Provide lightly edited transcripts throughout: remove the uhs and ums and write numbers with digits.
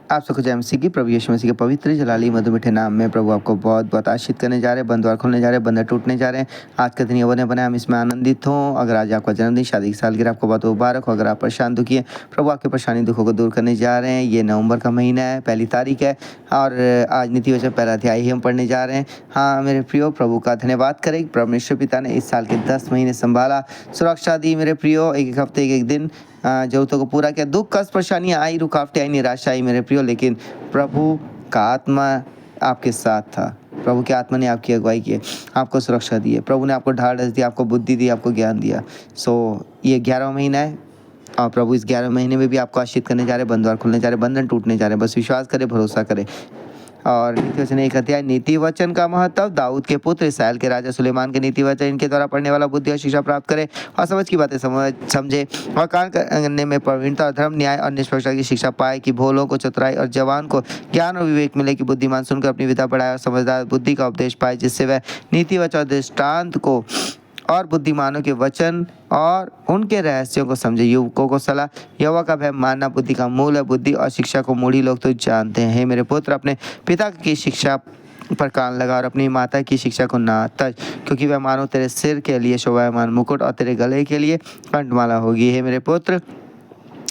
आप सबको जय मसीह की। प्रभु यीशु मसीह के पवित्र जलाली मधुर मीठे नाम में प्रभु आपको बहुत बहुत आशीष करने जा रहे हैं। बंद द्वार खोलने जा रहे हैं, बंदर टूटने जा रहे हैं। आज का दिन ये बने हम इसमें आनंदित हों। अगर आज आपका जन्मदिन, शादी की सालगिरह, आपको बहुत मुबारक हो। अगर आप परेशान दुखी हैं, प्रभु आपकी परेशानी दुखों को दूर करने जा रहे हैं। ये नवंबर का महीना है, 1 तारीख है और आज नीति वचन पहला अध्याय ही हम पढ़ने जा रहे हैं। हाँ मेरे प्रियो, प्रभु का धन्यवाद करें। परमेश्वर पिता ने इस साल के 10 महीने संभाला, सुरक्षा दी मेरे प्रियो। एक हफ्ते एक दिन जरूरतों को पूरा किया। दुख कष्ट परेशानियाँ आई, रुकावटें आई, निराशा आई मेरे प्रियो, लेकिन प्रभु का आत्मा आपके साथ था। प्रभु की आत्मा ने आपकी अगुवाई की, आपको सुरक्षा दी है। प्रभु ने आपको ढाढ़स दिया, आपको बुद्धि दी, आपको ज्ञान दिया। ये 11वां महीना है और प्रभु इस 11वें महीने में भी आपको आशीष करने जा रहे हैं। बंद द्वार खुलने जा रहे हैं, बंधन टूटने जा रहे हैं। बस विश्वास करें, भरोसा करें। और नीति वचन एक अध्याय, नीति वचन का महत्व। दाऊद के पुत्र इसराइल के राजा सुलेमान के नीति वचन, इनके द्वारा पढ़ने वाला बुद्धि और शिक्षा प्राप्त करे और समझ की बातें समझे और काम करने में प्रवीणता और धर्म, न्याय और निष्पक्षता की शिक्षा पाए, कि भोलों को चतुराई और जवान को ज्ञान और विवेक मिले, कि बुद्धिमान सुनकर अपनी विधा बढ़ाए और समझदार बुद्धि का उपदेश पाए, जिससे वह नीति वचन और दृष्टांत को और बुद्धिमानों के वचन और उनके रहस्यों को समझे। युवकों को सलाह, यहोवा का भय मानना बुद्धि का मूल है। बुद्धि और शिक्षा को मूढ़ी लोग तो जानते हैं। हे मेरे पुत्र, अपने पिता की शिक्षा पर कान लगा और अपनी माता की शिक्षा को ना तज, क्योंकि वह मानो तेरे सिर के लिए शोभायमान मुकुट और तेरे गले के लिए कंठमाला होगी। हे मेरे पुत्र,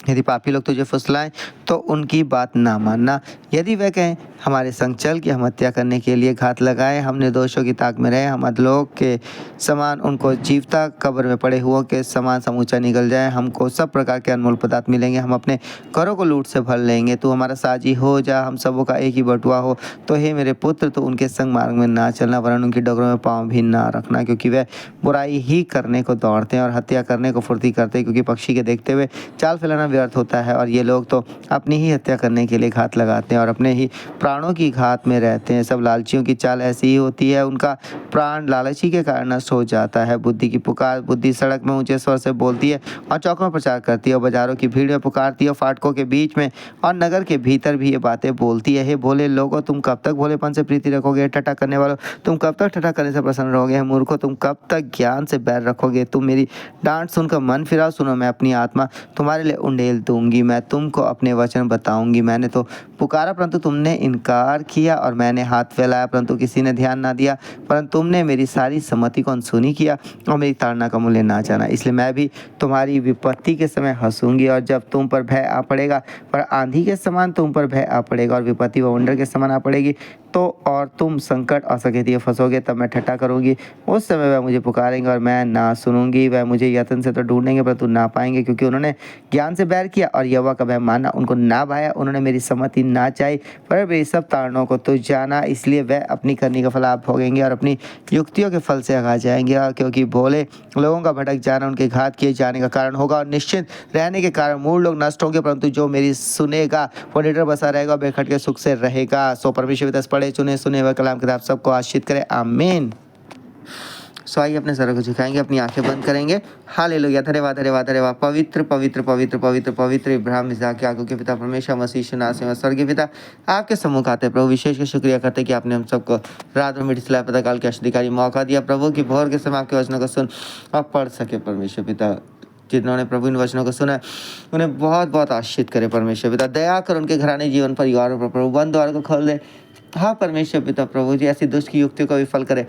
यदि पापी लोग तुझे फुसलाएं तो उनकी बात ना मानना। यदि वह कहें हमारे संग चल कि हम हत्या करने के लिए घात लगाएं, हम निर्दोषों की ताक में रहें, हम अधलोक के समान उनको जीवता कब्र में पड़े हुओं के समान समूचा निकल जाए, हमको सब प्रकार के अनमोल पदार्थ मिलेंगे, हम अपने घरों को लूट से भर लेंगे। तू हमारा साजी हो जा, हम सबों का एक ही बटुआ हो। तो हे मेरे पुत्र, तो उनके संग मार्ग में ना चलना, वरन उनकी डगरों में पाँव भी ना रखना, क्योंकि वह बुराई ही करने को दौड़ते हैं और हत्या करने को फुर्ती करते हैं, क्योंकि पक्षी के देखते हुए चाल फैलाना व्यर्थ होता है। और ये लोग तो अपनी ही हत्या करने के लिए घात लगाते हैं और अपने ही प्राणों की घात में रहते हैं। सब लालचियों की चाल ऐसी ही होती है, उनका प्राण लालची के कारण नष्ट हो जाता है। बुद्धि की पुकार, बुद्धि सड़क में ऊंचे स्वर से बोलती है और चौकों में प्रचार करती है और बाजारों की भीड़ में पुकारती है, फाटकों के बीच में और नगर के भीतर भी ये बातें बोलती है। हे भोले लोगों, तुम कब तक भोलेपन से प्रीति रखोगे? ठट्ठा करने वालों, तुम कब तक ठट्ठा करने से प्रसन्न रहोगे? मूर्खों, तुम कब तक ज्ञान से बैर रखोगे? तुम मेरी डांट सुनकर मन फिराओ। सुनो, मैं अपनी आत्मा तुम्हारे लिए उंडेल दूंगी, मैं तुमको अपने वचन बताऊंगी। मैंने तो पुकारा परंतु तुमने इनकार किया, और मैंने हाथ फैलाया परंतु किसी ने ध्यान ना दिया। परंतु तुमने मेरी सारी सम्मति को अनसुनी किया और मेरी ताड़ना का मूल्य ना जाना। इसलिए मैं भी तुम्हारी विपत्ति के समय हंसूंगी, और जब तुम पर भय आ पड़ेगा, पर आंधी के समान तुम पर भय आ पड़ेगा और विपत्ति वंडर के समान आ पड़ेगी, तो और तुम संकट और सकेतिये फंसोगे, तब मैं ठट्ठा करूंगी। उस समय वह मुझे पुकारेंगे और मैं ना सुनूंगी। वह मुझे यत्न से तो ढूंढेंगे परंतु ना पाएंगे, क्योंकि उन्होंने ज्ञान से बैर किया और यहोवा का भय मानना उनको ना भाया। उन्होंने मेरी सम्मति ना चाही, पर मेरी सब ताड़नों को तो जाना। इसलिए वह अपनी करनी का फल आप भोगेंगे और अपनी युक्तियों के फल से आगा जाएंगे। क्योंकि भोले लोगों का भटक जाना उनके घात किए जाने का कारण होगा, और निश्चित रहने के कारण मूढ़ लोग नष्ट होंगे, परंतु जो मेरी सुनेगा वो निडर बसा रहेगा और बेखट के सुख से रहेगा। सो परमेश्वर पिता पढ़े सुने हुए कलाम किताब सबको आशीष करे, आमीन। सो आइए अपने सर को झुकाएंगे, अपनी आंखें बंद करेंगे। हालेलुया, धन्यवाद धन्यवाद धन्यवाद। पवित्र पवित्र पवित्र पवित्र पवित्र इब्राहिम इसहाक याकूब के पिता परमेश्वर मसीह यीशु स्वर्गीय पिता, आपके सम्मुख आते प्रभु, विशेष कर शुक्रिया करते कि आपने हम सबको रात में मीठी सलाह पता काल के अधिकारी मौका दिया प्रभु, कि भोर के समय आपके वचनों को सुन और पढ़ सके। परमेश्वर पिता, जिन्होंने प्रभु इन वचनों को सुना उन्हें बहुत बहुत आशीष करे। परमेश्वर पिता, दया कर उनके घराने जीवन परिवार पर प्रभु, बंद द्वार को खोल दे। हाँ परमेश्वर पिता, प्रभु जी ऐसी दुष्ट की युक्तियों का विफल करे।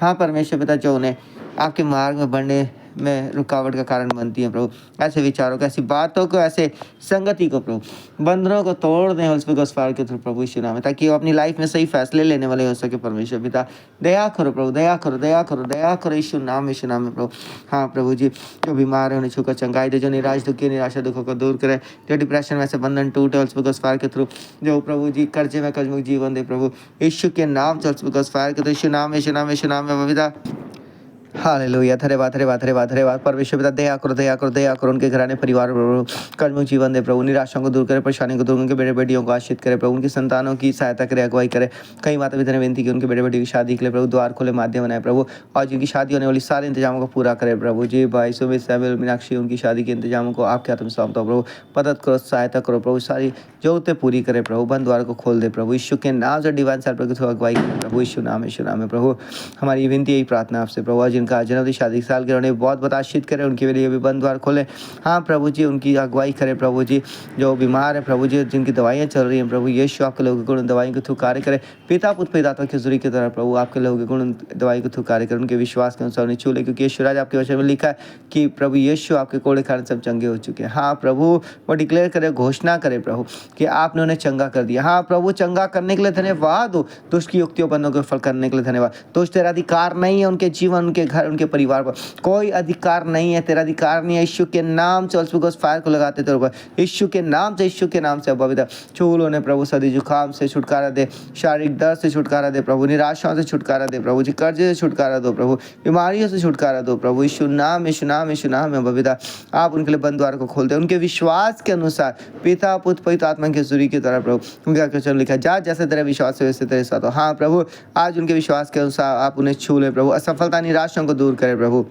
हाँ परमेश्वर पिता, जो उन्हें आपके मार्ग में बढ़ने में रुकावट का कारण बनती है प्रभु, ऐसे विचारों को, ऐसी बातों को, ऐसे संगति को प्रभु, बंधनों को तोड़ दें उस गॉस्पेल के थ्रू प्रभु यीशु नाम में, ताकि वो अपनी लाइफ में सही फैसले लेने वाले हो सके। परमेश्वर पिता, दया करो प्रभु, दया करो दया करो दया करो यीशु नाम में प्रभु। हाँ प्रभु जी, जो बीमार है उन्हें छूकर चंगाई दे, जो निराश दुखी निराशा दुखों को दूर करे, जो डिप्रेशन में से बंधन टूटे उस गॉस्पेल के थ्रू, जो प्रभु जी कर्जे में कर्जमुक्त जीवन दे प्रभु, यीशु के नाम से उस गॉस्पेल के थ्रू, यीशु नाम में पिता। हालेलुया, धन्यवाद धन्यवाद धन्यवाद धन्यवाद। परमेश्वर पिता, दया करो उनके घराने परिवार कर्म जीवन दे प्रभु, निराशाओं को दूर करे, परेशानी को दूर, उनके बेटे बेटियों को आशीष करे प्रभु, उनकी संतानों की सहायता करे, अगुवाई करे। कई माता पिता ने विनती की उनके बेटे बेटी की शादी के लिए प्रभु, द्वार खोले, माध्यम बनाए प्रभु, और जिनकी शादी होने वाली सारे इंतजामों को पूरा करे प्रभु जी। भाई सुबह सैमुअल मीनाक्षी, उनकी शादी के इंतजामों को आपके हाथ में सौंपता हूं प्रभु, मदद करो, सहायता करो प्रभु, सारी जरूरतें पूरी करे प्रभु, बंद द्वार को खोल दे प्रभु, यीशु के नाम से डिवाइन सेल्फ के थ्रू अगुवाई करे प्रभु, यीशु नाम में प्रभु। हमारी विनती यही प्रार्थना आपसे प्रभु, जिनका आज जन्मदिन शादी की साल के उन्हें बहुत बहुत आशीष करें, उनके लिए भी बंद द्वार खोले। हाँ प्रभु जी, उनकी अगुवाई करें प्रभु जी। जो बीमार है प्रभु जी, जिनकी दवाइयाँ चल रही हैं प्रभु यीशु, आपके लोगों के गुण दवाई के थ्रू कार्य करें। पिता पुत्र पवित्र आत्मा की हजूरी के द्वारा प्रभु आपके लोगों के गुण दवाई के थ्रू कार्य करें, उनके विश्वास के अनुसार उन्हें छू ले, क्योंकि यीशु राज आपके वचन में लिखा है कि प्रभु यीशु आपके कोड़े कारण सब चंगे हो चुके हैं। हाँ प्रभु, वो डिक्लेयर करे, घोषणा करे प्रभु कि आपने उन्हें चंगा कर दिया। हाँ प्रभु, चंगा करने के लिए धन्यवाद हो, दुष्ट की युक्तियों बंधनों के फल करने के लिए धन्यवाद। दुष्ट तेरा अधिकार नहीं है उनके जीवन, उनके घर, उनके परिवार पर कोई अधिकार नहीं है, तेरा अधिकार नहीं है। यीशु के नाम से बिकॉज फायर को लगाते तेरे ऊपर, यीशु के नाम से, यीशु के नाम से पवित्र छूल उन्हें प्रभु, सर्दी जुकाम से छुटकारा दे, शारीरिक दर्द से छुटकारा दे प्रभु, निराशाओं से छुटकारा दे प्रभु जी, कर्जे से छुटकारा दो प्रभु, बीमारियों से छुटकारा दो प्रभु, यीशु नाम, यीशु नाम, यीशु नाम है पवित्र। आप उनके लिए बंद द्वार को खोल दे, उनके विश्वास के अनुसार पिता पुत्र पवित्र आत्मा की हजूरी की तरह प्रभु उनका क्वेश्चन लिखा जा, जैसे तेरे विश्वास है वैसे तेरे साथ हो। हाँ प्रभु, आज उनके विश्वास के अनुसार आप उन्हें छू ले प्रभु, असफलता निराशाओं को दूर करें प्रभु,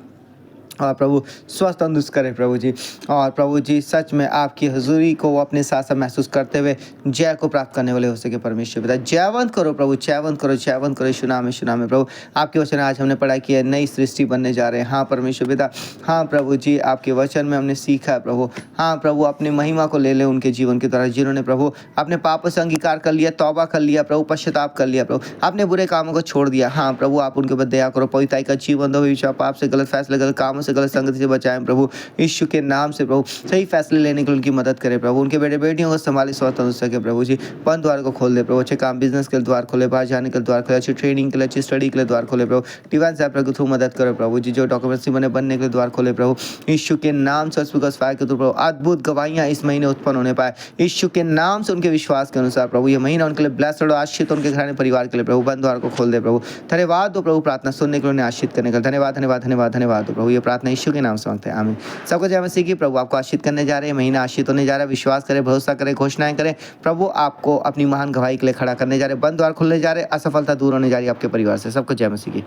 और प्रभु स्वस्थ तंदुरुस्त करें प्रभु जी। और प्रभु जी सच में आपकी हजूरी को वो अपने साथ साथ महसूस करते हुए जय को प्राप्त करने वाले हो सके परमेश्वर पिता। जयवंत करो प्रभु, जयवंत करो, जयवंत करो, यीशु नाम में प्रभु। आपके वचन आज हमने पढ़ा कि नई सृष्टि बनने जा रहे हैं। हाँ परमेश्वर पिता, हाँ प्रभु जी, आपके वचन में हमने सीखा है प्रभु। हाँ प्रभु, अपनी महिमा को ले ले उनके जीवन की तरह, जिन्होंने प्रभु अपने पापों से अंगीकार कर लिया, तौबा कर लिया प्रभु, पश्चाताप कर लिया प्रभु, आपने बुरे कामों को छोड़ दिया। हाँ प्रभु, आप उनके ऊपर दया करो, पवित्रता का जीवन दो, पाप से, गलत फैसले, गलत कामों से, गलत संगति से बचाएं प्रभु, यीशु के नाम से प्रभु सही फैसले लेने के लिए उनकी मदद करें प्रभु, उनके बेटे बेटियों को संभाले, स्वस्थ हो सके प्रभु जी। बंद द्वार को खोल दे प्रभु, अच्छे काम बिजनेस के द्वार खोले, बाहर जाने के द्वार खोले, अच्छी ट्रेनिंग के लिए, अच्छी स्टडी के लिए द्वार खोले प्रभु, डिवाइन से आपके थ्रू मदद करो प्रभु जी। जो डॉक्यूमेंट्स बनने के लिए द्वार खोले प्रभु, यीशु के नाम से फायर के थ्रू प्रभु अद्भुत गवाहियां इस महीने उत्पन्न होने पाए, यीशु के नाम से उनके विश्वास के अनुसार प्रभु ये महीना उनके लिए ब्लेस्ड और आशीष, उनके घराने परिवार के लिए प्रभु बंद द्वार को खोल दे प्रभु। धन्यवाद दो प्रभु, प्रार्थना सुनने के लिए उन्हें आशीष करने का धन्यवाद, धन्यवाद, धन्यवाद, धन्यवाद दो प्रभु। ये प्रार्थना यीशु के नाम से मांगते हैं, आमीन। सबको जय मसीह की। प्रभु आपको आशीष करने जा रहे हैं, महीना आशीष होने जा रहा है। विश्वास करें, भरोसा करें, घोषणाएं करें, प्रभु आपको अपनी महान गवाही के लिए खड़ा करने जा रहे हैं। बंद द्वार खुलने जा रहे हैं, असफलता दूर होने जा रही है आपके परिवार से। सबको जय मसीह की।